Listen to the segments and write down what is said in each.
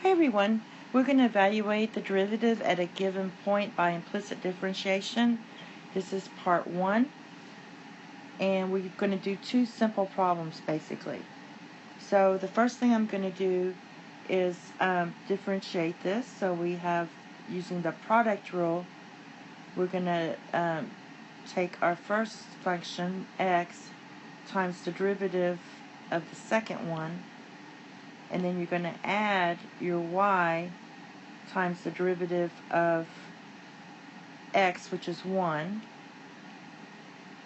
Hey everyone, we're going to evaluate the derivative at a given point by implicit differentiation. This is part 1, and we're going to do two simple problems basically. So the first thing I'm going to do is differentiate this. So we have, using the product rule, we're going to take our first function, x, times the derivative of the second one, and then you're going to add your y times the derivative of x, which is 1,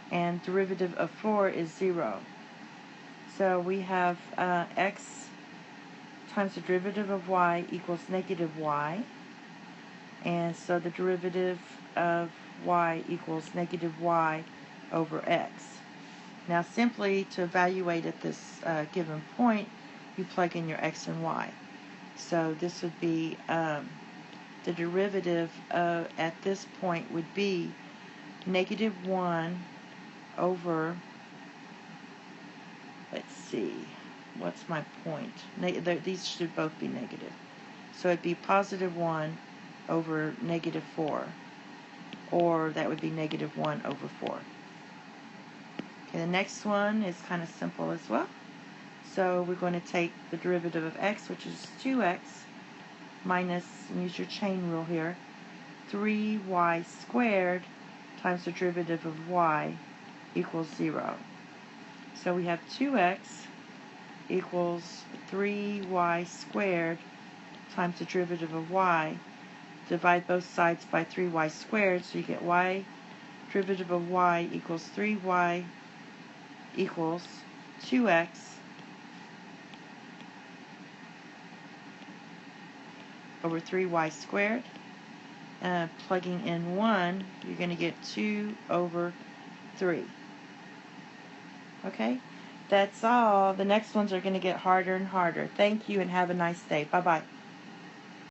and derivative of 4 is 0. So we have x times the derivative of y equals negative y, and so the derivative of y equals negative y over x. Now simply to evaluate at this given point, you plug in your x and y. So this would be the derivative at this point would be negative 1 over, let's see, what's my point? These should both be negative. So it'd be positive 1 over negative 4, or that would be negative 1 over 4. Okay, the next one is kind of simple as well. So we're going to take the derivative of x, which is 2x, minus, and use your chain rule here, 3y squared times the derivative of y equals 0. So we have 2x equals 3y squared times the derivative of y. Divide both sides by 3y squared, so you get y, derivative of y equals 3y equals 2x over 3y squared. Plugging in 1, you're going to get 2 over 3. Okay? That's all. The next ones are going to get harder and harder. Thank you and have a nice day. Bye-bye.